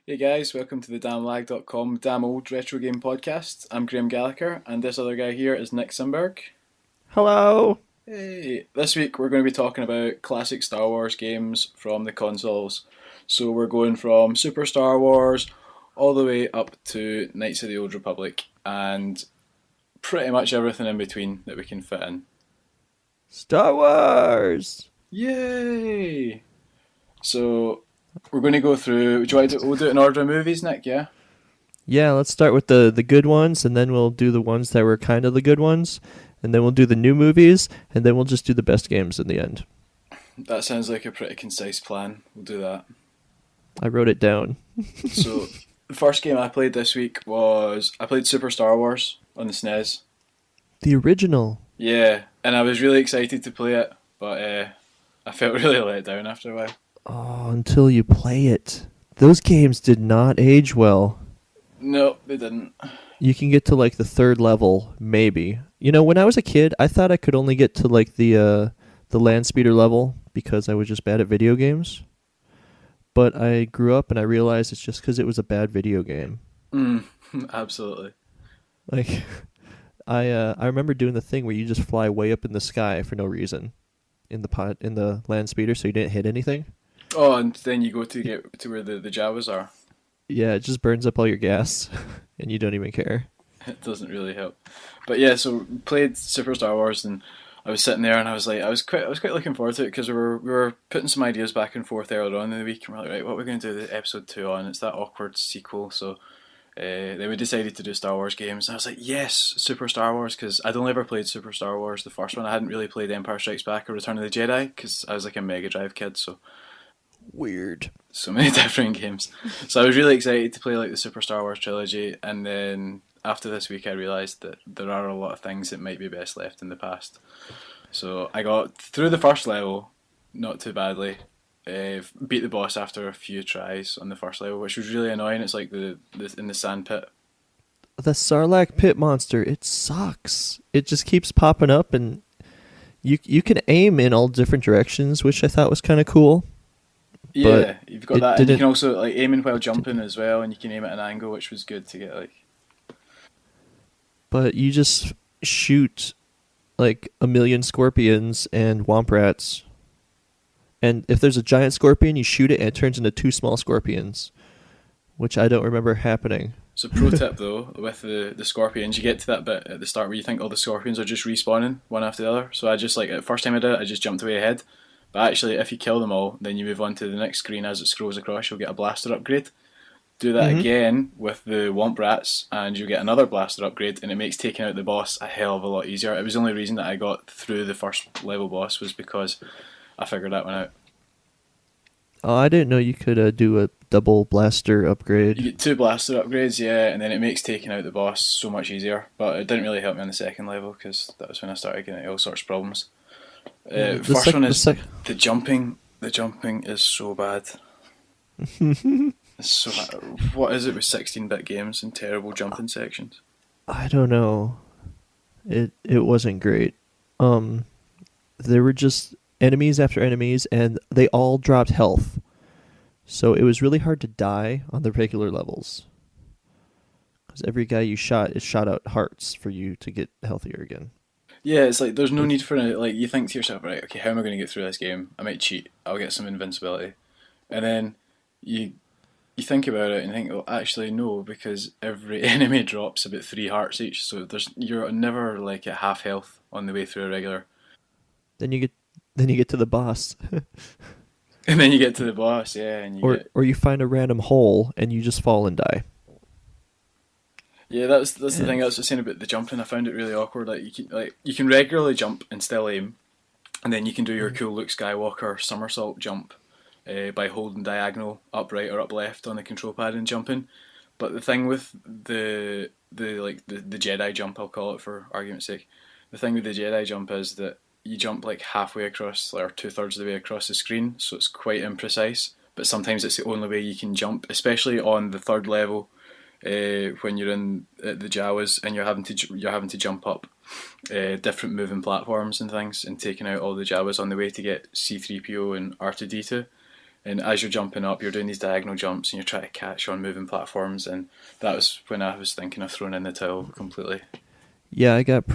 Hey guys, welcome to the DamnLag.com DamnOld retro game podcast. I'm Grahame Gallacher, and this other guy here is Nick Simberg. Hello! Hey, this week we're going to be talking about classic Star Wars games from the consoles. So we're going from Super Star Wars all the way up to Knights of the Old Republic, and pretty much everything in between that we can fit in. Star Wars! Yay! So we're going to go through. Do you want to we'll do it in order of movies, Nick? Yeah. Yeah, let's start with the good ones, and then we'll do the ones that were kind of the good ones, and then we'll do the new movies, and then we'll just do the best games in the end. That sounds like a pretty concise plan. We'll do that. I wrote it down. So the first game I played this week was I played Super Star Wars on the SNES. The original. Yeah, and I was really excited to play it, but I felt really let down after a while. Oh, until you play it. Those games did not age well. No, they didn't. You can get to like the third level, maybe. You know, when I was a kid, I thought I could only get to like the land speeder level because I was just bad at video games. But I grew up and I realized it's just because it was a bad video game. Absolutely. Like, I remember doing the thing where you just fly way up in the sky for no reason in the land speeder, so you didn't hit anything. Oh, and then you go to get to where the Jawas are. Yeah, it just burns up all your gas, and you don't even care. It doesn't really help. But yeah, so played Super Star Wars, and I was sitting there, and I was quite looking forward to it because we were putting some ideas back and forth earlier on in the week, and we're like, right, what are we going to do the episode 2 on? It's that awkward sequel, so then we decided to do Star Wars games. And I was like, yes, Super Star Wars, because I'd only ever played Super Star Wars, the first one. I hadn't really played Empire Strikes Back or Return of the Jedi because I was like a Mega Drive kid, so weird. So many different games. So I was really excited to play like the Super Star Wars trilogy, and then after this week I realised that there are a lot of things that might be best left in the past. So I got through the first level, not too badly. Beat the boss after a few tries on the first level, which was really annoying. It's like the in the sand pit. The Sarlacc pit monster, it sucks. It just keeps popping up, and you can aim in all different directions, which I thought was kind of cool. Yeah, you've got that, and you can also like aim in while jumping as well, and you can aim at an angle, which was good to get like. But you just shoot like a million scorpions and womp rats, and if there's a giant scorpion, you shoot it and it turns into 2 small scorpions, which I don't remember happening. So pro tip though, with the scorpions, you get to that bit at the start where you think all the scorpions are just respawning one after the other. So I just the first time I did it, I just jumped way ahead. But actually, if you kill them all, then you move on to the next screen. As it scrolls across, you'll get a blaster upgrade. Do that again with the Womp Rats, and you'll get another blaster upgrade, and it makes taking out the boss a hell of a lot easier. It was the only reason that I got through the first level boss was because I figured that one out. Oh, I didn't know you could do a double blaster upgrade. You get 2 blaster upgrades, yeah, and then it makes taking out the boss so much easier. But it didn't really help me on the second level because that was when I started getting all sorts of problems. First one is the jumping. The jumping is so bad. It's so bad. What is it with 16-bit games and terrible jumping sections? I don't know. It wasn't great. There were just enemies after enemies, and they all dropped health. So it was really hard to die on the regular levels. Because every guy you shot, it shot out hearts for you to get healthier again. Yeah, it's like there's no need for it. Like you think to yourself, right? Okay, how am I going to get through this game? I might cheat. I'll get some invincibility, and then you think about it and think, well, actually no, because every enemy drops about 3 hearts each. So you're never like at half health on the way through a regular. Then you get to the boss. And then you get to the boss, yeah, and or you find a random hole and you just fall and die. Yeah, that's the thing I was saying about the jumping. I found it really awkward. You can regularly jump and still aim, and then you can do your cool Luke Skywalker somersault jump, by holding diagonal up right or up left on the control pad and jumping. But the thing with the Jedi jump, I'll call it for argument's sake, the thing with the Jedi jump is that you jump like halfway across or 2/3 of the way across the screen, so it's quite imprecise. But sometimes it's the only way you can jump, especially on the third level when you're in the Jawas and you're having to jump up different moving platforms and things and taking out all the Jawas on the way to get C3PO and R2D2. And as you're jumping up, you're doing these diagonal jumps and you're trying to catch on moving platforms. And that was when I was thinking of throwing in the towel completely. Yeah, I got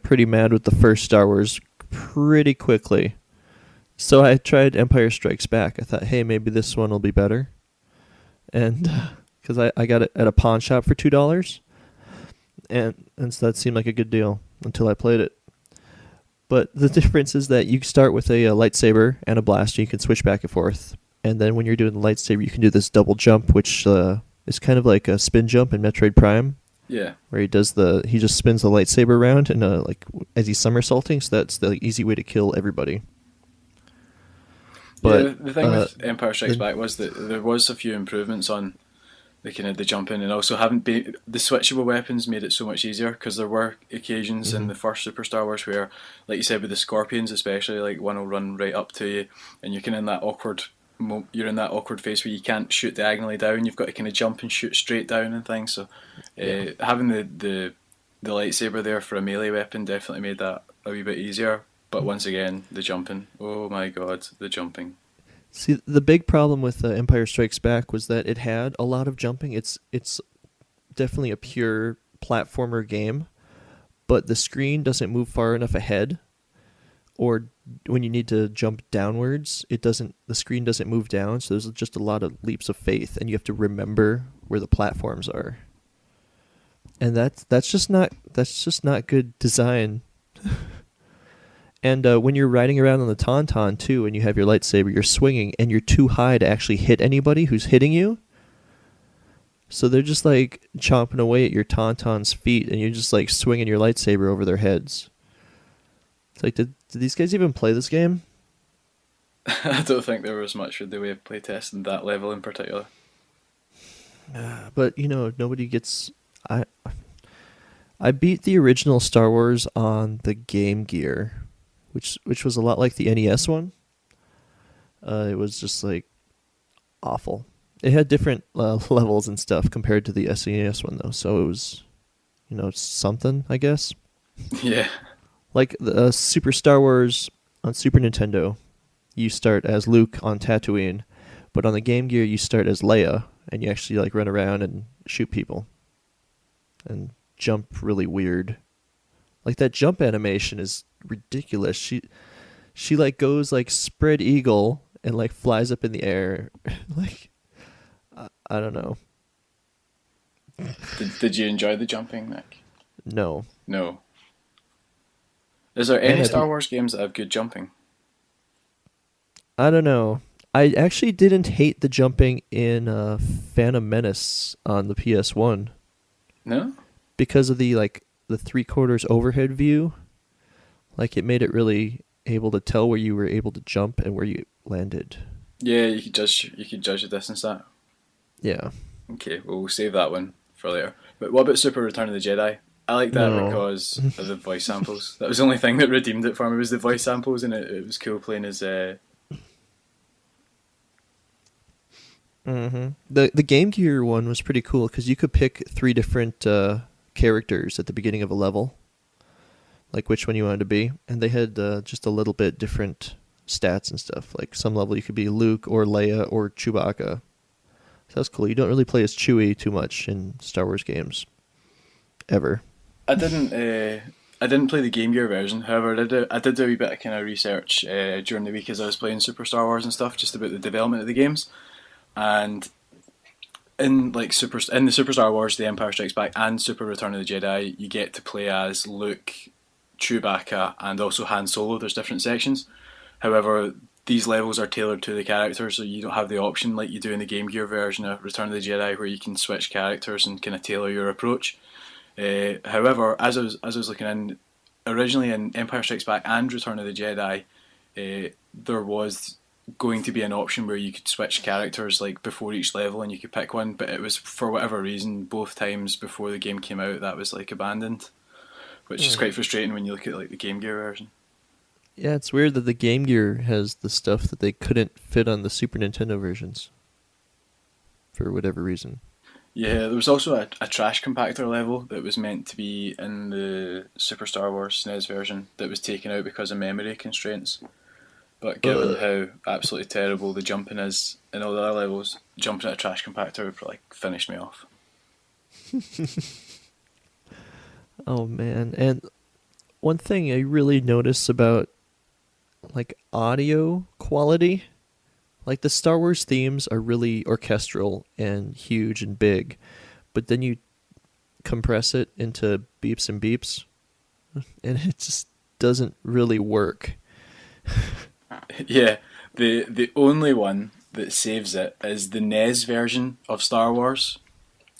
pretty mad with the first Star Wars pretty quickly. So I tried Empire Strikes Back. I thought, hey, maybe this one will be better. And because I got it at a pawn shop for $2. And so that seemed like a good deal until I played it. But the difference is that you start with a lightsaber and a blaster. You can switch back and forth. And then when you're doing the lightsaber, you can do this double jump, which is kind of like a spin jump in Metroid Prime. Yeah. Where he just spins the lightsaber around and like as he's somersaulting. So that's the easy way to kill everybody. But yeah, the thing with Empire Strikes Back was that there was a few improvements on the kind of the jumping, and also the switchable weapons made it so much easier, because there were occasions in the first Super Star Wars where, like you said, with the Scorpions especially, like one will run right up to you, and you're kind of in that awkward phase where you can't shoot diagonally down. You've got to kind of jump and shoot straight down and things. So having the lightsaber there for a melee weapon definitely made that a wee bit easier. But once again, the jumping. Oh my god, the jumping. See, the big problem with Empire Strikes Back was that it had a lot of jumping. It's definitely a pure platformer game, but the screen doesn't move far enough ahead, or when you need to jump downwards, the screen doesn't move down, so there's just a lot of leaps of faith, and you have to remember where the platforms are. And that's just not good design. And when you're riding around on the Tauntaun, too, and you have your lightsaber, you're swinging, and you're too high to actually hit anybody who's hitting you. So they're just, like, chomping away at your Tauntaun's feet, and you're just, like, swinging your lightsaber over their heads. It's like, did these guys even play this game? I don't think there was much in the way of playtesting that level in particular. But, nobody gets... I beat the original Star Wars on the Game Gear, which was a lot like the NES one. It was just like awful. It had different levels and stuff compared to the SNES one though, so it was, something, I guess. Yeah. Like the Super Star Wars on Super Nintendo, you start as Luke on Tatooine, but on the Game Gear you start as Leia, and you actually like run around and shoot people, and jump really weird. Like that jump animation is ridiculous. She like goes like spread eagle and like flies up in the air. Like I don't know. Did you enjoy the jumping, Nick? No. No. Is there any Star Wars games that have good jumping? I don't know. I actually didn't hate the jumping in Phantom Menace on the PS1. No? Because of the 3/4 overhead view, like it made it really able to tell where you were able to jump and where you landed. Yeah, you could judge the distance that. Yeah. Okay, well, we'll save that one for later. But what about Super Return of the Jedi? I like that because of the voice samples. That was the only thing that redeemed it for me, was the voice samples, and it was cool playing as The Game Gear one was pretty cool because you could pick 3 different characters at the beginning of a level, like which one you wanted to be, and they had just a little bit different stats and stuff. Like some level you could be Luke or Leia or Chewbacca. So that's cool. You don't really play as Chewie too much in Star Wars games, ever. I didn't play the Game Gear version. However, I did do a wee bit of kind of research during the week as I was playing Super Star Wars and stuff, just about the development of the games. And in the Super Star Wars, The Empire Strikes Back, and Super Return of the Jedi, you get to play as Luke, Chewbacca, and also Han Solo. There's different sections. However, these levels are tailored to the characters, so you don't have the option like you do in the Game Gear version of Return of the Jedi, where you can switch characters and kind of tailor your approach. However, as I was looking in, originally in Empire Strikes Back and Return of the Jedi, there was going to be an option where you could switch characters like before each level and you could pick one, but it was for whatever reason both times before the game came out that was like abandoned, which is quite frustrating when you look at like the Game Gear version. Yeah, it's weird that the Game Gear has the stuff that they couldn't fit on the Super Nintendo versions for whatever reason. Yeah, there was also a trash compactor level that was meant to be in the Super Star Wars SNES version that was taken out because of memory constraints. But given how absolutely terrible the jumping is in all the other levels, jumping at a trash compactor would like finished me off. Oh man, and one thing I really notice about like audio quality, like the Star Wars themes are really orchestral and huge and big, but then you compress it into beeps and beeps, and it just doesn't really work. Yeah, the only one that saves it is the NES version of Star Wars,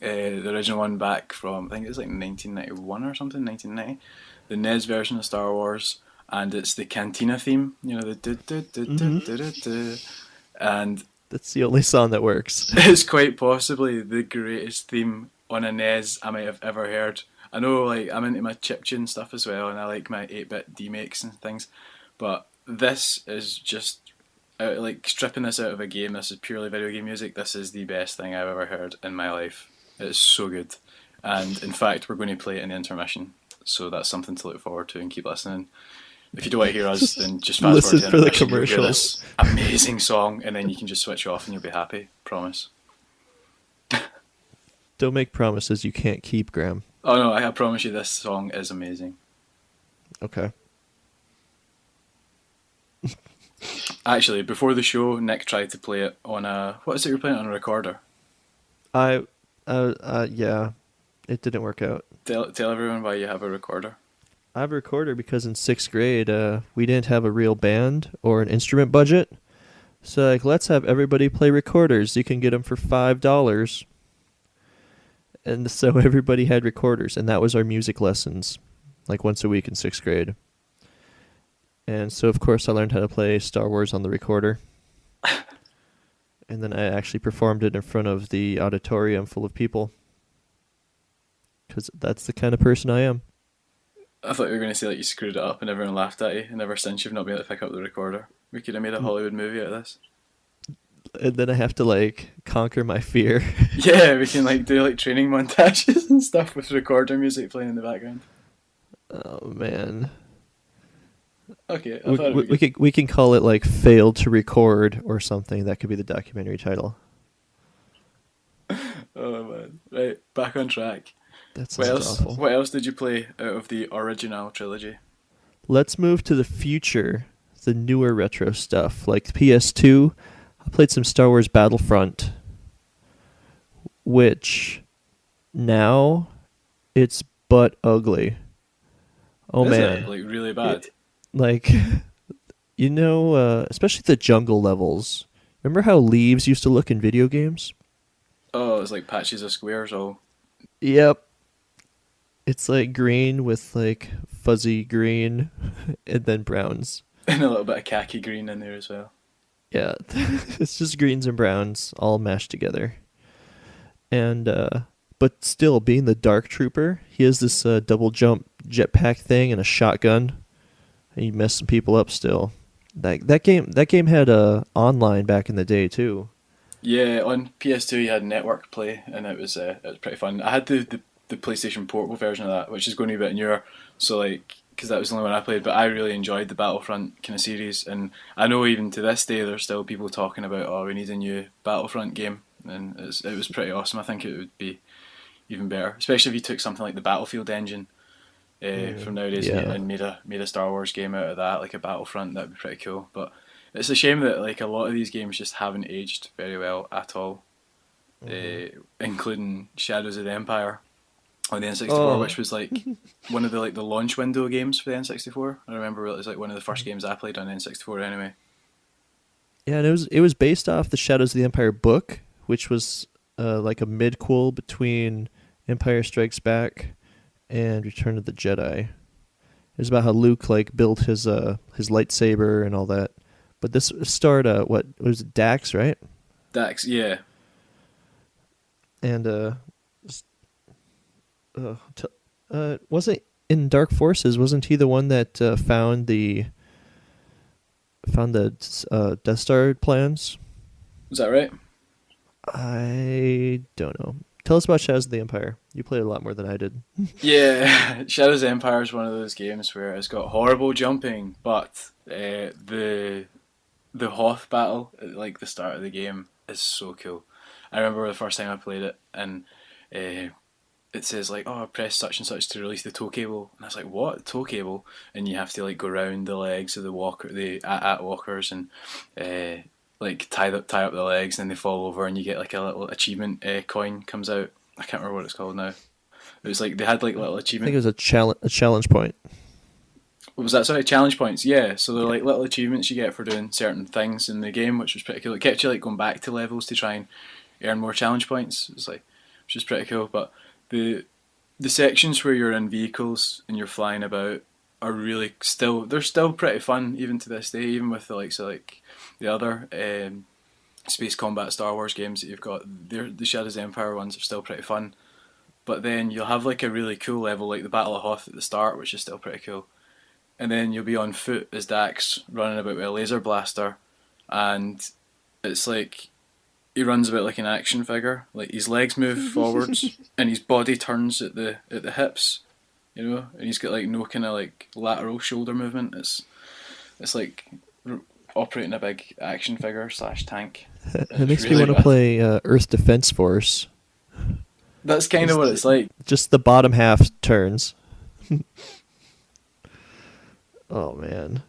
the original one back from I think it was like 1991 or something, 1990. The NES version of Star Wars, and it's the Cantina theme, you know, the do do do do do do do, and That's the only song that works. it's quite possibly the greatest theme on a NES I might have ever heard. I know, like, I'm into my chiptune stuff as well, and I like my 8-bit D-makes and things, but this is just like stripping this out of a game. This is purely video game music. This is the best thing I've ever heard in my life. It's so good, and in fact, we're going to play it in the intermission, so that's something to look forward to and keep listening. If you don't want to hear us, then just fast Listen forward to for the intermission. You'll hear commercials. this amazing song, and then you can just switch off and you'll be happy. Promise. Don't make promises you can't keep, Graham. Oh no, I promise you, this song is amazing. Okay. Actually, before the show, Nick tried to play it on a what is it you're playing on a recorder? Yeah, it didn't work out. Tell everyone why you have a recorder. I have a recorder because in 6th grade, we didn't have a real band or an instrument budget. So, like, let's have everybody play recorders. You can get them for $5. And so everybody had recorders, and that was our music lessons, like once a week in 6th grade. And so, of course, I learned how to play Star Wars on the recorder. And then I actually performed it in front of the auditorium full of people. Because that's the kind of person I am. I thought you were going to say like you screwed it up and everyone laughed at you, and ever since you've not been able to pick up the recorder. We could have made a Hollywood movie out of this. And then I have to, like, conquer my fear. Yeah, we can like do like training montages and stuff with recorder music playing in the background. Oh, man. Okay, I thought We can call it, like, failed to record or something. That could be the documentary title. Oh man, right, back on track. That sounds awful. What else did you play out of the original trilogy? Let's move to the future, the newer retro stuff, like PS2. I played some Star Wars Battlefront, which now it's butt ugly. Oh, Is man. it, like really bad? Like, you know, especially the jungle levels. Remember how leaves used to look in video games? Oh, it's like patches of squares all. Yep. It's like green with like fuzzy green and then browns. And a little bit of khaki green in there as well. Yeah, it's just greens and browns all mashed together. And, but still, being the Dark Trooper, he has this double jump jetpack thing and a shotgun. And he messed some people up still. That game had online back in the day too. Yeah, on PS2 you had network play, and it was pretty fun. I had the PlayStation Portable version of that, which is going to be a bit newer. So like, because that was the only one I played, but I really enjoyed the Battlefront kind of series, and I know even to this day there's still people talking about, oh, we need a new Battlefront game, and it was pretty awesome. I think it would be even better, especially if you took something like the Battlefield engine from nowadays and made a Star Wars game out of that, like a Battlefront. That'd be pretty cool. But it's a shame that like a lot of these games just haven't aged very well at all, including Shadows of the Empire on the N64, which was like one of the like the launch window games for the N64. I remember it was like one of the first games I played on N64 anyway. Yeah, and it was based off the Shadows of the Empire book, which was like a midquel between Empire Strikes Back and Return of the Jedi. It was about how Luke like built his lightsaber and all that. But this starred what was it, Dax, right? Dax, yeah. And wasn't in Dark Forces? Wasn't he the one that found the Death Star plans? Was that right? I don't know. Tell us about Shadows of the Empire. You played a lot more than I did. Yeah, Shadows of the Empire is one of those games where it's got horrible jumping, but the Hoth battle at like the start of the game is so cool. I remember the first time I played it, and it says like, "Oh, press such and such to release the tow cable," and I was like, "What tow cable?" And you have to like go around the legs of the at walkers, and like tie up the legs, and they fall over, and you get like a little achievement coin comes out. I can't remember what it's called now. It was like they had like little I think achievement. it was a challenge point. What was that? Sorry, challenge points. Yeah, so they're Yeah. like little achievements you get for doing certain things in the game, which was pretty cool. It kept you like going back to levels to try and earn more challenge points. It's like, which is pretty cool. But the the sections where you're in vehicles and you're flying about are really they're still pretty fun even to this day, even with the likes of like the other space combat Star Wars games that you've got. The Shadows of the Empire ones are still pretty fun. But then you'll have like a really cool level like the Battle of Hoth at the start, which is still pretty cool. And then you'll be on foot as Dax running about with a laser blaster, and it's like he runs about like an action figure. Like his legs move forwards and his body turns at the hips, you know, and he's got like no kind of like lateral shoulder movement. It's like operating a big action figure slash tank. It It's makes me really want to good. play Earth Defense Force. That's kind of what it's like. Just the bottom half turns. Oh man,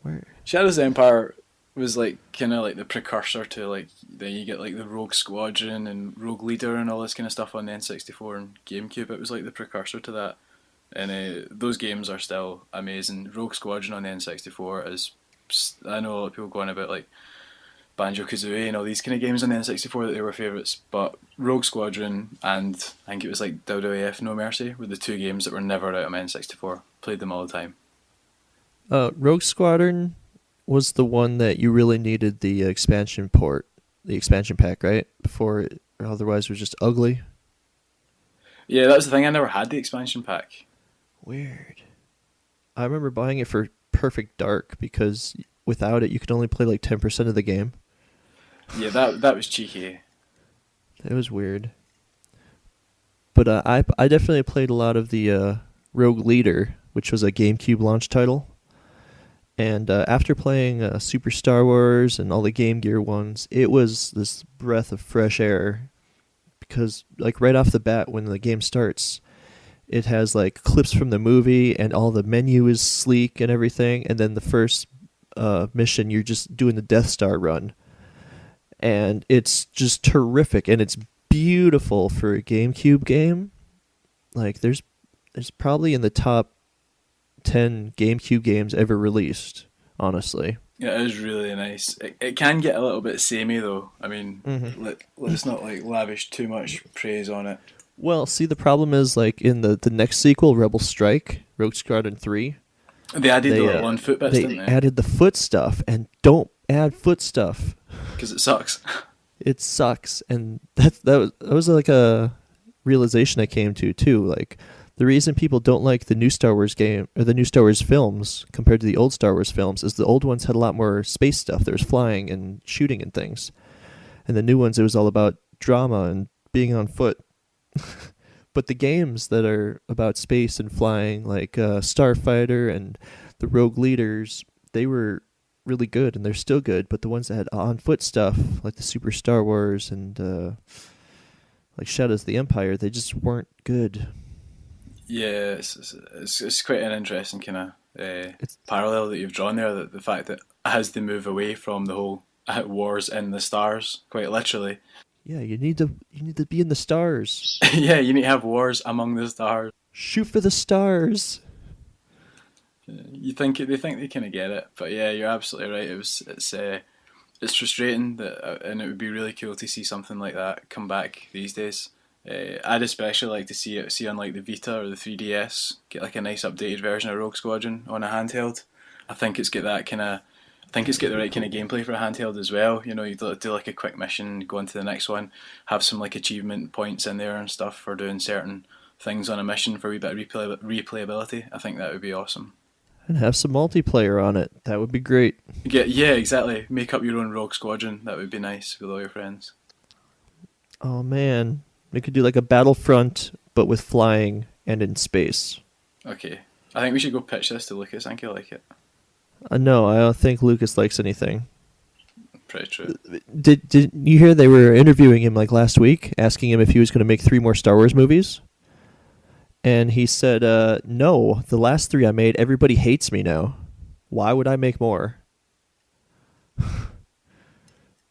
where? Shadows of the Empire was like kind of like the precursor to like then you get like the Rogue Squadron and Rogue Leader and all this kind of stuff on the N64 and GameCube. It was like the precursor to that, and those games are still amazing. Rogue Squadron on the N64 is I know a lot of people going about like Banjo Kazooie and all these kind of games on the N64 that they were favourites, but Rogue Squadron and I think it was like WWF No Mercy were the two games that were never out on my N64. Played them all the time. Rogue Squadron was the one that you really needed the expansion port, the expansion pack, right? Or otherwise it was just ugly. Yeah, that was the thing. I never had the expansion pack. Weird. I remember buying it for Perfect Dark because without it you could only play like 10% of the game. Yeah, that was cheeky. It was weird. But I definitely played a lot of the Rogue Leader, which was a GameCube launch title. And after playing Super Star Wars and all the Game Gear ones, it was this breath of fresh air. Because, like, right off the bat, when the game starts, it has, like, clips from the movie, and all the menu is sleek and everything. And then the first mission, you're just doing the Death Star run. And it's just terrific, and it's beautiful for a GameCube game. Like, there's probably in the top 10 GameCube games ever released, honestly. Yeah, it is really nice. It can get a little bit samey though. I mean, Mm-hmm. let's not like lavish too much praise on it. Well, see, the problem is, like, in the next sequel, Rebel Strike, Rogue Squadron 3, They added the they little on foot bits, didn't they they? added the foot stuff, and don't add foot stuff. Because it sucks. It sucks, and that was like a realization I came to too. Like, the reason people don't like the new Star Wars game or the new Star Wars films compared to the old Star Wars films is the old ones had a lot more space stuff. There was flying and shooting and things, and the new ones it was all about drama and being on foot. But the games that are about space and flying, like Starfighter and the Rogue Leaders, they were really good, and they're still good. But the ones that had on foot stuff, like the Super Star Wars and like Shadows of the Empire, they just weren't good. Yeah, it's quite an interesting kind of It's parallel that you've drawn there. That the fact that as they move away from the whole wars in the stars, quite literally. yeah, you need to be in the stars. Yeah, you need to have wars among the stars. Shoot for the stars. You think they think they kind of get it, but yeah, you're absolutely right. It's frustrating that, and it would be really cool to see something like that come back these days. I'd especially like to see on like the Vita or the 3DS get like a nice updated version of Rogue Squadron on a handheld. I think it's got that kind of think it's got the right kind of gameplay for a handheld as well. You know, you do like a quick mission, go on to the next one, have some like achievement points in there and stuff for doing certain things on a mission for a wee bit of replayability. I think that would be awesome. And have some multiplayer on it. That would be great. Yeah, exactly. Make up your own rogue squadron. That would be nice with all your friends. Oh man, we could do like a Battlefront, but with flying and in space. Okay, I think we should go pitch this to Lucas. I think he'll like it. No, I don't think Lucas likes anything. Pretty true. Did you hear they were interviewing him like last week, asking him if he was going to make 3 more Star Wars movies? And he said, no, the last 3 I made, everybody hates me now. Why would I make more?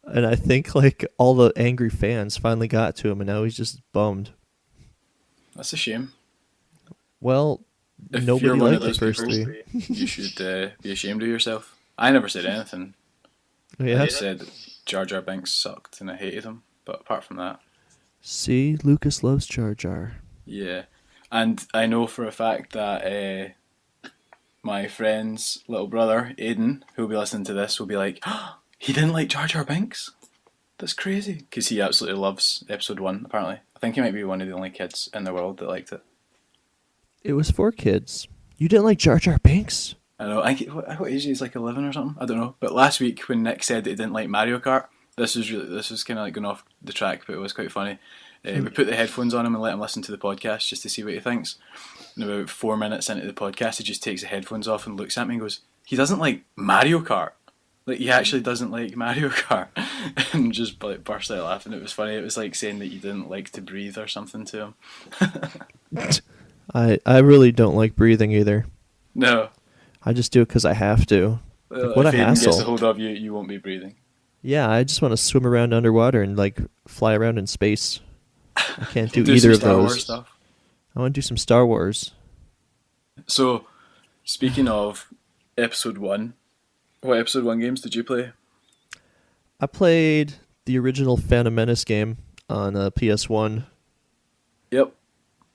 And I think like all the angry fans finally got to him, and now he's just bummed. That's a shame. Well, If nobody you're one of liked the those first people, 3. you should be ashamed of yourself. I never said anything. Yeah. I said Jar Jar Binks sucked and I hated him. But apart from that, See, Lucas loves Jar Jar. yeah. And I know for a fact that my friend's little brother, Aiden, who'll be listening to this, will be like, oh, he didn't like Jar Jar Binks? That's crazy. Because he absolutely loves episode 1, apparently. I think he might be one of the only kids in the world that liked it. It was for kids. You didn't like Jar Jar Binks? I know. What age is he? He's like 11 or something? I don't know. But last week when Nick said that he didn't like Mario Kart, this was kind of like going off the track, but it was quite funny. We put the headphones on him and let him listen to the podcast just to see what he thinks. And about 4 minutes into the podcast, he just takes the headphones off and looks at me and goes, he doesn't like Mario Kart. Like, he actually doesn't like Mario Kart. And just like burst out laughing. It was funny. It was like saying that you didn't like to breathe or something to him. I really don't like breathing either. No. I just do it because I have to. Like, what a if Aiden hassle. gets a hold of you, you won't be breathing. Yeah, I just want to swim around underwater and like fly around in space. I can't do, Do either some of Star Wars those. stuff. I want to do some Star Wars. So, speaking of episode 1, what episode 1 games did you play? I played the original Phantom Menace game on PS1. Yep.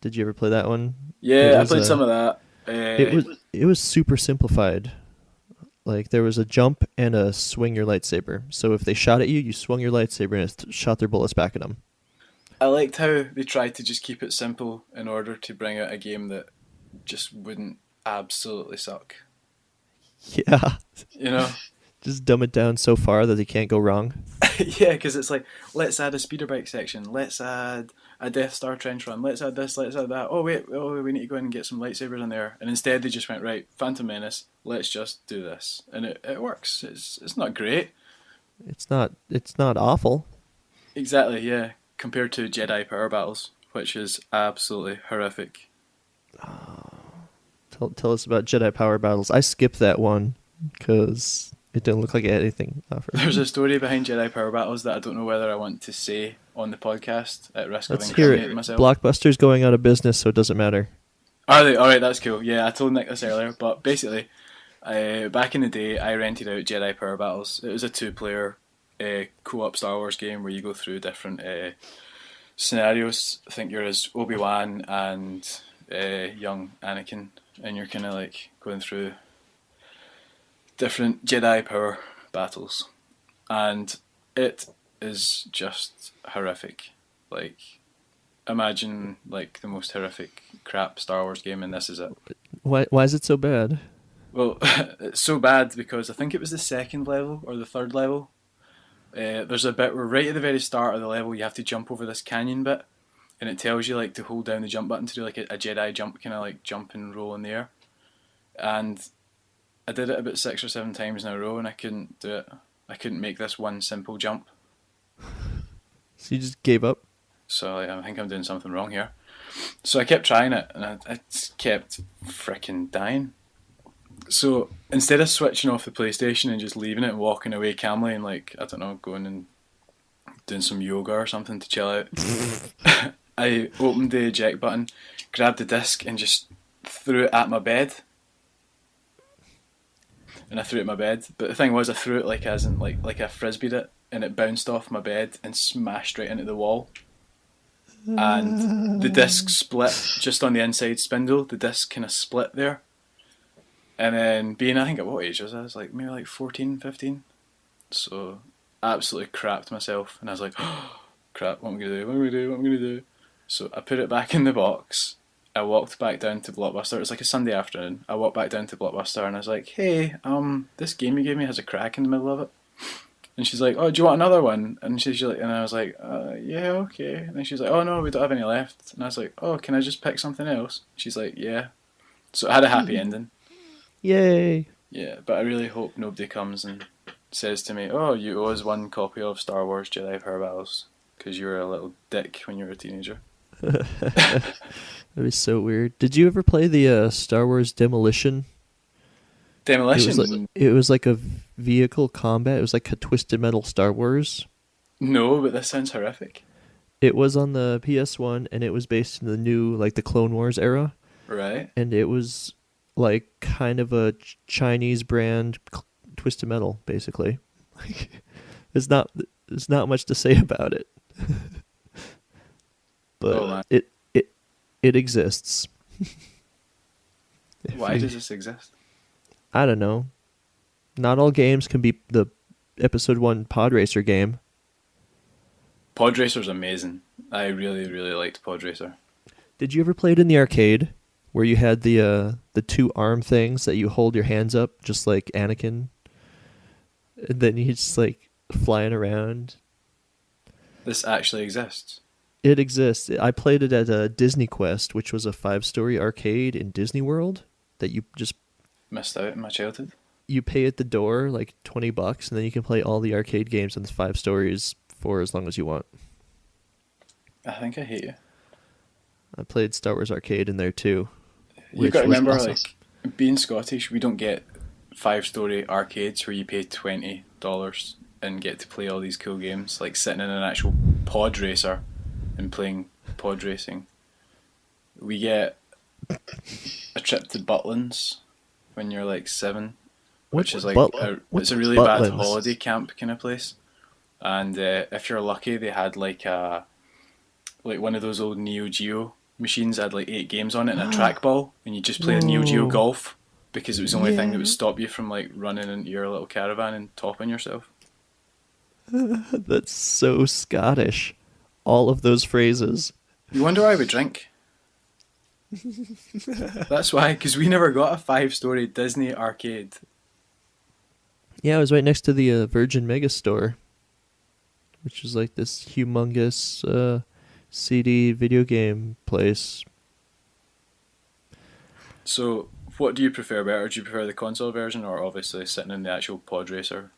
Did you ever play that one? Yeah, I played some of that. It was super simplified. Like, there was a jump and a swing your lightsaber. So if they shot at you, you swung your lightsaber and it shot their bullets back at them. I liked how they tried to just keep it simple in order to bring out a game that just wouldn't absolutely suck. Yeah. You know? Just dumb it down so far that they can't go wrong. Yeah, because it's like, let's add a speeder bike section, let's add a Death Star trench run, let's add this, let's add that. Oh wait, we need to go in and get some lightsabers in there. And instead they just went, right, Phantom Menace, let's just do this. And it works. It's not great. It's not awful. Exactly, yeah. Compared to Jedi Power Battles, which is absolutely horrific. Tell us about Jedi Power Battles. I skipped that one because it didn't look like it had anything offered. There's a story behind Jedi Power Battles that I don't know whether I want to say on the podcast at risk Let's of hear incriminating it. myself. Blockbuster's going out of business, so it doesn't matter. Are they? Alright, that's cool. Yeah, I told Nick this earlier, but basically, back in the day, I rented out Jedi Power Battles. It was a 2-player co-op Star Wars game where you go through different scenarios. I think you're as Obi-Wan and young Anakin, and you're kind of like going through different Jedi Power Battles. And it is just horrific. Like, imagine like the most horrific crap Star Wars game, and this is it. Why is it so bad? Well, it's so bad because I think it was the 2nd level or the 3rd level. There's a bit where right at the very start of the level you have to jump over this canyon bit, and it tells you like to hold down the jump button to do like a Jedi jump, kind of like jump and roll in the air. And I did it about 6 or 7 times in a row, and I couldn't do it. I couldn't make this one simple jump. So you just gave up? So like, I think I'm doing something wrong here. So I kept trying it, and I just kept frickin' dying. So instead of switching off the PlayStation and just leaving it and walking away calmly and like, I don't know, going and doing some yoga or something to chill out, I opened the eject button, grabbed the disc and just threw it at my bed. And I threw it at my bed. But the thing was, I threw it like as in like I frisbeed it, and it bounced off my bed and smashed right into the wall. And the disc split just on the inside spindle. The disc kind of split there. And then being, I think at what age was I? I was like maybe like 14, 15. So absolutely crapped myself, and I was like, oh, crap, what am I gonna do? What am I gonna do? What am I gonna do? So I put it back in the box. I walked back down to Blockbuster. It was like a Sunday afternoon. I walked back down to Blockbuster and I was like, hey, this game you gave me has a crack in the middle of it. And she's like, oh, do you want another one? And she's like, and I was like, yeah, okay. And then she's like, oh no, we don't have any left. And I was like, oh, can I just pick something else? She's like, yeah. So it had a happy ending. Yay! Yeah, but I really hope nobody comes and says to me, oh, you owe us one copy of Star Wars Jedi Power Battles because you were a little dick when you were a teenager. That'd be so weird. Did you ever play the Star Wars Demolition? Demolition? It was like a vehicle combat. It was like a Twisted Metal Star Wars. No, but this sounds horrific. It was on the PS1, and it was based in the new, like the Clone Wars era. Right. And it was like kind of a Chinese brand Twisted Metal, basically. Like, there's not much to say about it. But it exists. Why does this exist? I don't know. Not all games can be the Episode 1 Podracer game. Podracer's amazing. I really, really liked Podracer. Did you ever play it in the arcade where you had the two arm things that you hold your hands up just like Anakin? And then you just like flying around? This actually exists. It exists. I played it at a Disney Quest, which was a 5-story arcade in Disney World that you just missed out in my childhood. You pay at the door like $20, and then you can play all the arcade games in the 5 stories for as long as you want. I think I hate you. I played Star Wars Arcade in there too. You got to remember, awesome. Like being Scottish, we don't get 5-story arcades where you pay $20 and get to play all these cool games, like sitting in an actual pod racer and playing pod racing. We get a trip to Butlins when you're like 7, which is like it's a really bad holiday camp kind of place. And if you're lucky, they had like one of those old Neo Geo machines that had like 8 games on it and a trackball, and you just play a Neo Geo Golf because it was the only thing that would stop you from like running into your little caravan and topping yourself. That's so Scottish. All of those phrases. You wonder why we drink. That's why, because we never got a 5-story Disney arcade. Yeah, it was right next to the Virgin Megastore, which is like this humongous CD video game place. So, what do you prefer better? Do you prefer the console version or obviously sitting in the actual pod racer?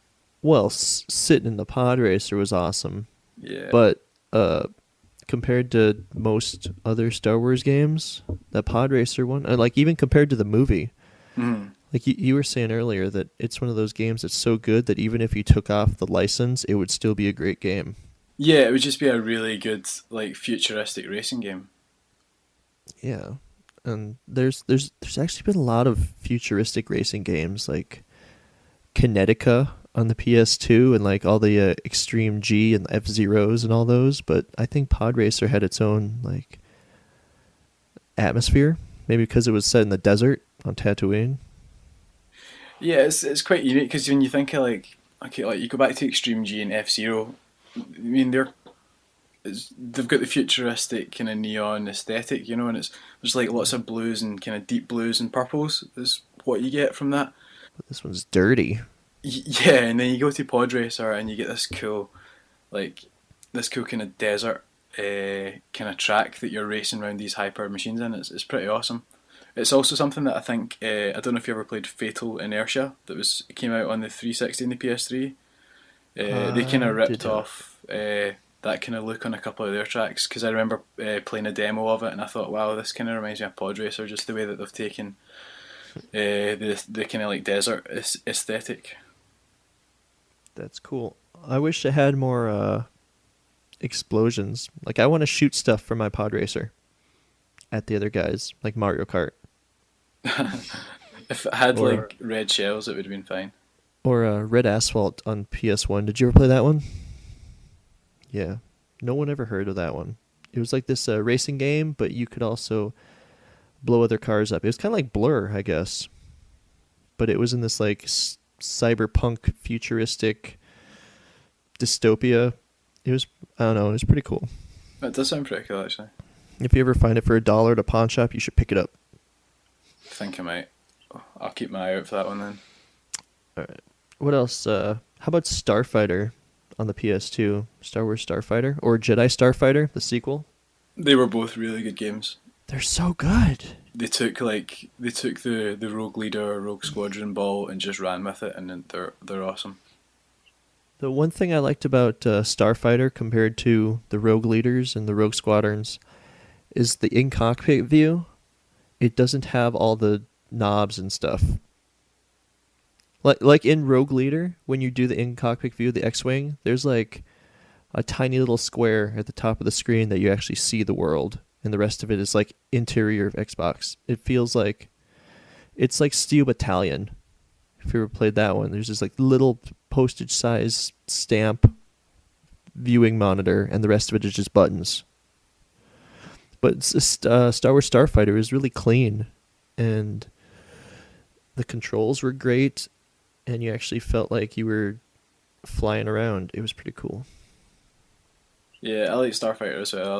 Well, sitting in the pod racer was awesome. Yeah. But compared to most other Star Wars games, the pod racer one, like even compared to the movie, like you were saying earlier, that it's one of those games that's so good that even if you took off the license, it would still be a great game. Yeah, it would just be a really good, like, futuristic racing game. Yeah, and there's actually been a lot of futuristic racing games, like Kinetica on the PS2 and like all the Extreme G and F-Zeros and all those, but I think Pod Racer had its own like atmosphere, maybe because it was set in the desert on Tatooine. Yeah, it's quite unique because when you think of like you go back to Extreme G and F-Zero, I mean they've got the futuristic kind of neon aesthetic, you know, and there's like lots of blues and kind of deep blues and purples is what you get from that. But this one's dirty. Yeah, and then you go to Pod Racer and you get this cool kind of desert kind of track that you're racing around these high-powered machines in. It's pretty awesome. It's also something that I think I don't know if you ever played Fatal Inertia. It came out on the 360 and the PS3. They kind of ripped off that kind of look on a couple of their tracks because I remember playing a demo of it and I thought, wow, this kind of reminds me of Pod Racer, just the way that they've taken the kind of like desert aesthetic. That's cool. I wish it had more explosions. Like I want to shoot stuff from my Pod Racer at the other guys, like Mario Kart. If it had like red shells, it would have been fine. Or Red Asphalt on PS1. Did you ever play that one? Yeah. No one ever heard of that one. It was like this racing game, but you could also blow other cars up. It was kind of like Blur, I guess. but it was in this like cyberpunk futuristic dystopia. It was, I don't know, it was pretty cool. That does sound pretty cool, actually. If you ever find it for $1 at a pawn shop, you should pick it up. I think I might. I'll keep my eye out for that one then. All right. What else? How about Starfighter on the PS2? Star Wars Starfighter or Jedi Starfighter, the sequel? They were both really good games. They're so good. They took the Rogue Leader, Rogue Squadron ball and just ran with it, and then they're awesome. The one thing I liked about Starfighter compared to the Rogue Leaders and the Rogue Squadrons is the in-cockpit view. It doesn't have all the knobs and stuff. Like in Rogue Leader, when you do the in-cockpit view of the X-Wing, there's like a tiny little square at the top of the screen that you actually see the world, and the rest of it is like interior of Xbox. It feels like it's like Steel Battalion. If you ever played that one, there's this like little postage size stamp viewing monitor, and the rest of it is just buttons. But Star Wars Starfighter is really clean, and the controls were great, and you actually felt like you were flying around. It was pretty cool. Yeah, I liked Starfighter as well. I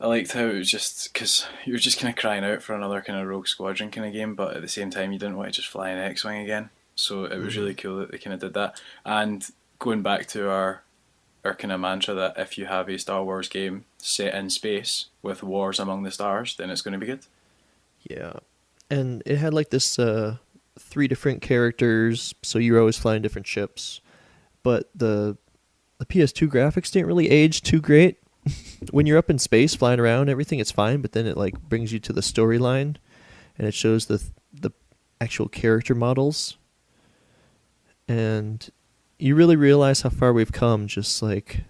liked how it was just, because you were just kind of crying out for another kind of Rogue Squadron kind of game, but at the same time you didn't want to just fly an X-Wing again. So it was really cool that they kind of did that. And going back to our kind of mantra that if you have a Star Wars game set in space with wars among the stars, then it's going to be good. Yeah. And it had like this 3 different characters, so you were always flying different ships. But the PS2 graphics didn't really age too great. When you're up in space flying around, everything is fine, but then it like brings you to the storyline, and it shows the actual character models, and you really realize how far we've come just like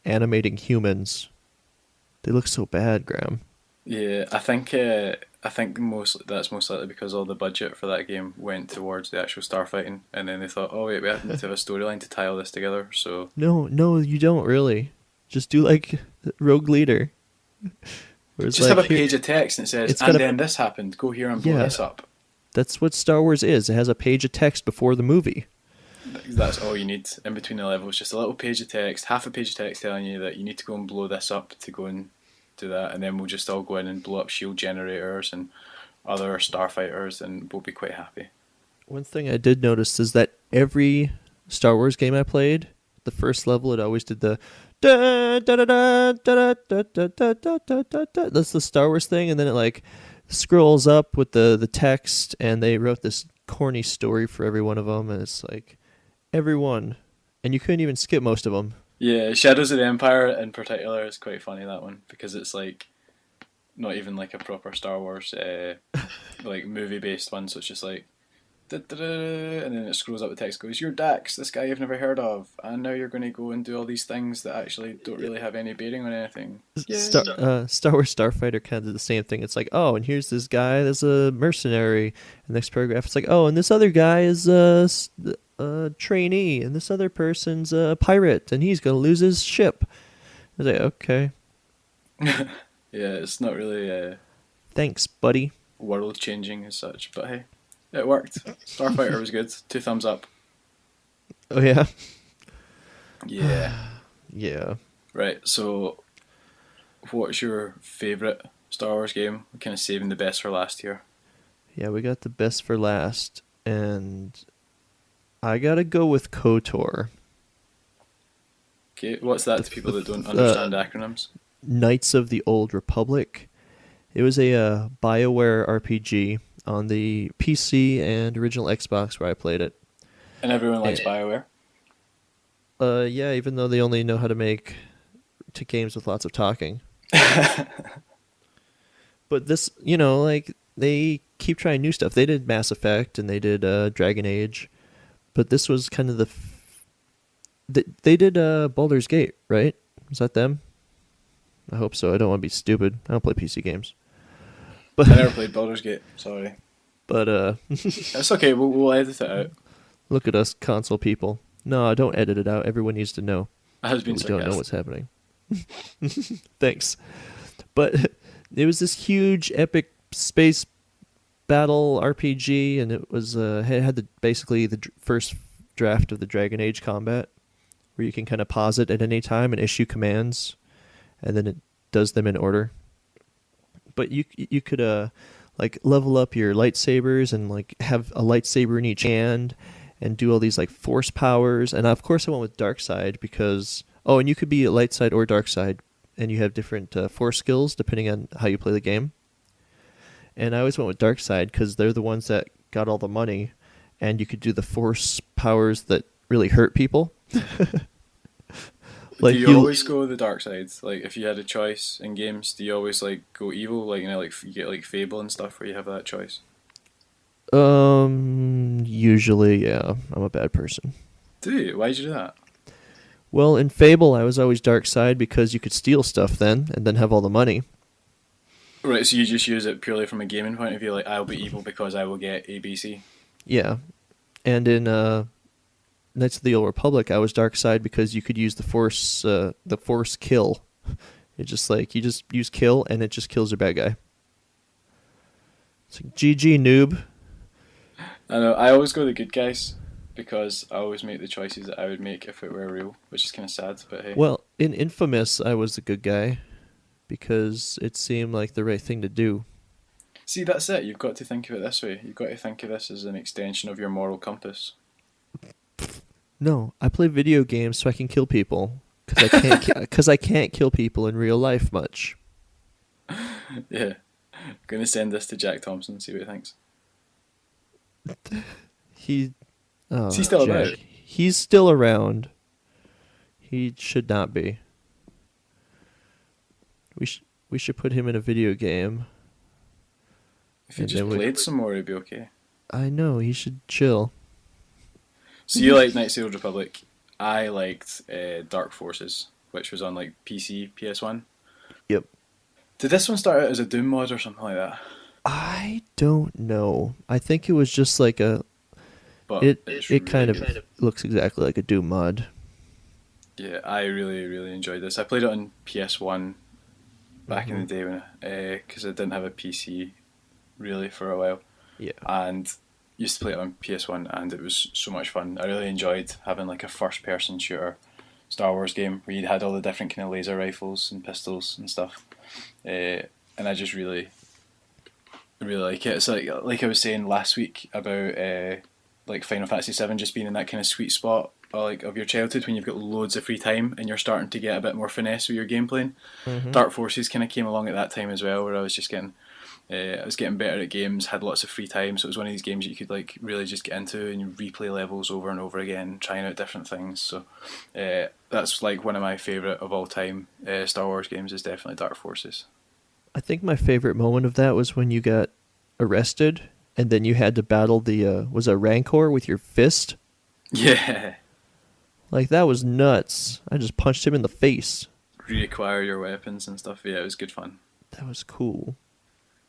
animating humans. They look so bad, Graham. Yeah, I think that's most likely because all the budget for that game went towards the actual starfighting, and then they thought, oh wait, we have to have a storyline to tie all this together. So no, you don't really. Just do like Rogue Leader. Just like, have a page of text and it says, and then this happened. Go here and blow this up. That's what Star Wars is. It has a page of text before the movie. That's all you need in between the levels. Just a little page of text, half a page of text telling you that you need to go and blow this up to go and do that, and then we'll just all go in and blow up shield generators and other starfighters, and we'll be quite happy. One thing I did notice is that every Star Wars game I played, the first level, it always did the da da da da da da da da da da da da. That's the Star Wars thing, and then it like scrolls up with the text, and they wrote this corny story for every one of them, and it's like everyone, and you couldn't even skip most of them. Yeah, Shadows of the Empire in particular is quite funny, that one, because it's like not even like a proper Star Wars like movie based one, so it's just like and then it scrolls up the text, goes, "You're Dax, this guy you've never heard of, and now you're going to go and do all these things that actually don't really have any bearing on anything." Star Wars Starfighter kind of did the same thing. It's like, oh, and here's this guy that's a mercenary. And the next paragraph, it's like, oh, and this other guy is a trainee, and this other person's a pirate, and he's going to lose his ship. I was like, okay. Yeah, it's not really thanks, buddy. World changing as such, but hey. It worked. Starfighter was good. 2 thumbs up. Oh, yeah? Yeah. Yeah. Right, so what's your favourite Star Wars game? We're kind of saving the best for last here. Yeah, we got the best for last, and I gotta go with KOTOR. Okay, what's that to people that don't understand acronyms? Knights of the Old Republic. It was a BioWare RPG on the PC and original Xbox where I played it. And everyone likes BioWare? Yeah, even though they only know how to make games with lots of talking. But this, like, they keep trying new stuff. They did Mass Effect and they did Dragon Age. But this was kind of they did Baldur's Gate, right? Was that them? I hope so. I don't want to be stupid. I don't play PC games. But I never played Baldur's Gate, sorry. But it's okay, we'll edit it out. Look at us console people. No, don't edit it out. Everyone needs to know. I has been sarcastic. Don't know what's happening. Thanks. But it was this huge epic space battle RPG, and it had basically the first draft of the Dragon Age combat, where you can kind of pause it at any time and issue commands, and then it does them in order. But you could like level up your lightsabers and like have a lightsaber in each hand and do all these like force powers. And of course I went with dark side because and you could be a light side or dark side, and you have different force skills depending on how you play the game. And I always went with dark side because they're the ones that got all the money, and you could do the force powers that really hurt people. Do you always go the dark side? Like, if you had a choice in games, do you always like go evil? Like, like you get like Fable and stuff where you have that choice. Usually, yeah. I'm a bad person. Do you? Why'd you do that? Well, in Fable, I was always dark side because you could steal stuff then, and then have all the money. Right, so you just use it purely from a gaming point of view, like, I'll be evil because I will get ABC. Yeah. And in Knights of the Old Republic, I was dark side because you could use the force kill. It's just like, you just use kill, and it just kills a bad guy. It's like, GG, noob. I know, I always go the good guys, because I always make the choices that I would make if it were real, which is kind of sad, but hey. Well, in Infamous, I was the good guy because it seemed like the right thing to do. See, that's it. You've got to think of it this way. You've got to think of this as an extension of your moral compass. No, I play video games so I can kill people because I can't kill people in real life much. Yeah. I'm going to send this to Jack Thompson, see what he thinks. Is he still about? He's still around. He should not be. We should put him in a video game. If he just played some more, he'd be okay. I know, he should chill. So you like Knights of the Old Republic. I liked Dark Forces, which was on like PC, PS1. Yep. Did this one start out as a Doom mod or something like that? I don't know. I think it was just like a... But it really kind of looks exactly like a Doom mod. Yeah, I really, really enjoyed this. I played it on PS1 back in the day when because I didn't have a PC really for a while. Yeah. And used to play it on PS1, and it was so much fun. I really enjoyed having like a first-person shooter Star Wars game where you had all the different kind of laser rifles and pistols and stuff. And I just really like it. It's like I was saying last week about like Final Fantasy VII just being in that kind of sweet spot of your childhood when you've got loads of free time and you're starting to get a bit more finesse with your game playing. Dark Forces kind of came along at that time as well, where I was just getting better at games, had lots of free time, so it was one of these games that you could like really just get into and you replay levels over and over again, trying out different things. So that's like one of my favourite of all time Star Wars games is definitely Dark Forces. I think my favorite moment of that was when you got arrested and then you had to battle the was a Rancor with your fist. Yeah. Like, that was nuts. I just punched him in the face. Reacquire your weapons and stuff. Yeah, it was good fun. That was cool.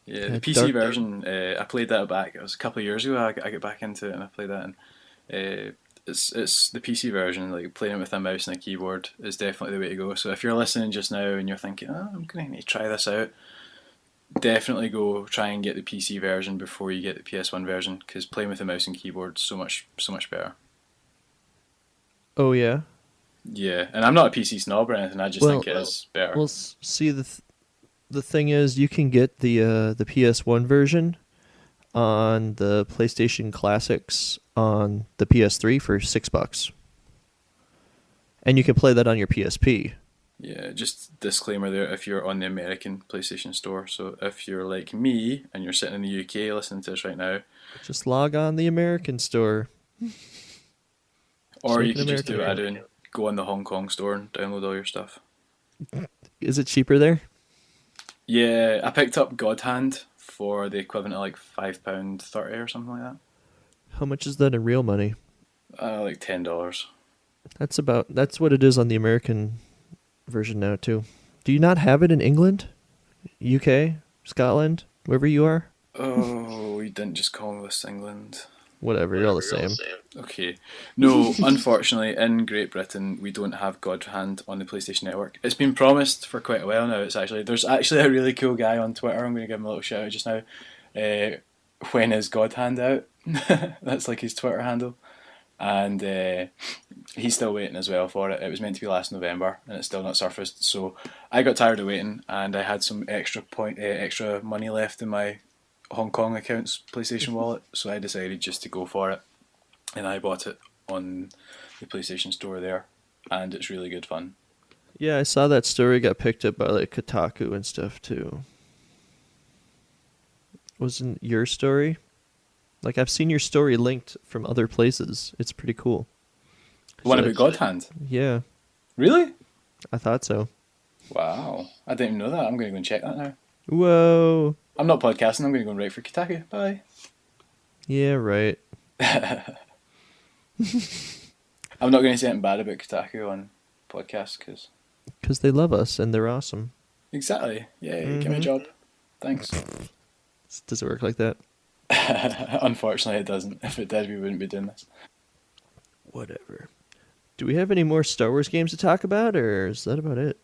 Yeah, the PC version, I played that back. It was a couple of years ago. I got back into it and I played that. And it's the PC version. Like playing it with a mouse and a keyboard is definitely the way to go. So if you're listening just now and you're thinking, I'm going to need to try this out, definitely go try and get the PC version before you get the PS1 version, because playing with a mouse and keyboard is so much better. Oh yeah. Yeah, and I'm not a PC snob or anything. I just think it is better. Well, see, the thing is, you can get the PS1 version on the PlayStation Classics on the PS3 for $6, and you can play that on your PSP. Yeah, just disclaimer there, if you're on the American PlayStation Store. So if you're like me and you're sitting in the UK listening to us right now, just log on the American store. Or you can just do what I do and go on the Hong Kong store and download all your stuff. Is it cheaper there? Yeah, I picked up God Hand for the equivalent of like £5.30 or something like that. How much is that in real money? Like $10. That's what it is on the American version now too. Do you not have it in England, UK, Scotland, wherever you are? Oh, you didn't just call this England. Whatever, you're all the same. Okay. No, unfortunately, in Great Britain, we don't have God Hand on the PlayStation Network. It's been promised for quite a while now. There's actually a really cool guy on Twitter. I'm going to give him a little shout out just now. when is God Hand out? That's like his Twitter handle. And he's still waiting as well for it. It was meant to be last November, and it's still not surfaced. So I got tired of waiting, and I had some extra money left in my Hong Kong account's PlayStation wallet, so I decided just to go for it, and I bought it on the PlayStation Store there, and it's really good fun. Yeah, I saw that story got picked up by like Kotaku and stuff too. Wasn't your story? Like, I've seen your story linked from other places. It's pretty cool. One about God Hand? Yeah. Really? I thought so. Wow. I didn't even know that. I'm going to go and check that now. Whoa. I'm not podcasting. I'm going to go and write for Kotaku. Bye. Yeah, right. I'm not going to say anything bad about Kotaku on podcasts because they love us and they're awesome. Exactly. Yeah, give me a job. Thanks. Does it work like that? Unfortunately, it doesn't. If it did, we wouldn't be doing this. Whatever. Do we have any more Star Wars games to talk about, or is that about it?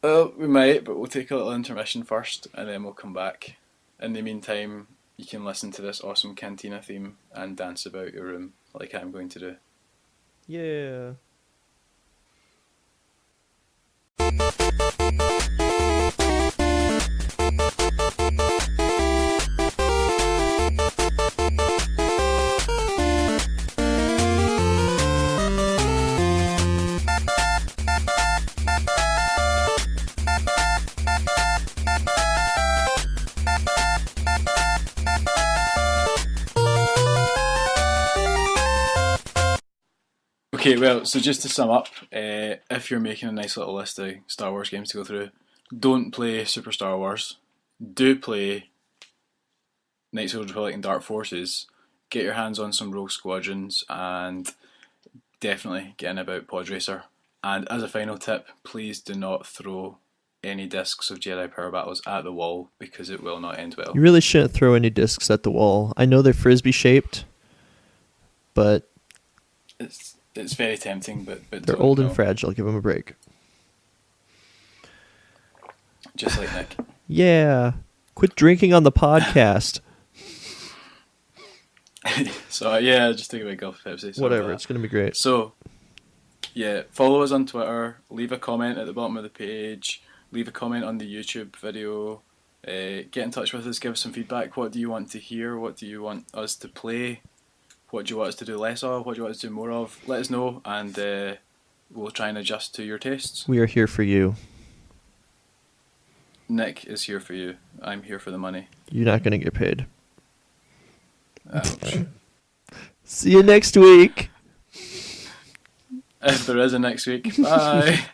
We might, but we'll take a little intermission first, and then we'll come back. In the meantime, you can listen to this awesome Cantina theme and dance about your room like I'm going to do. Yeah. Okay, well, so just to sum up, if you're making a nice little list of Star Wars games to go through, don't play Super Star Wars. Do play Knights of the Old Republic and Dark Forces. Get your hands on some Rogue Squadrons, and definitely get in about Podracer. And as a final tip, please do not throw any discs of Jedi Power Battles at the wall, because it will not end well. You really shouldn't throw any discs at the wall. I know they're frisbee shaped, but it's very tempting, but they're old and fragile. Give them a break. Just like Nick. Yeah. Quit drinking on the podcast. So yeah, just take a big gulp of Pepsi. Whatever, it's going to be great. So, yeah, follow us on Twitter. Leave a comment at the bottom of the page. Leave a comment on the YouTube video. Get in touch with us. Give us some feedback. What do you want to hear? What do you want us to play? What do you want us to do less of? What do you want us to do more of? Let us know, and we'll try and adjust to your tastes. We are here for you. Nick is here for you. I'm here for the money. You're not going to get paid. Ouch. See you next week. If there is a next week. Bye.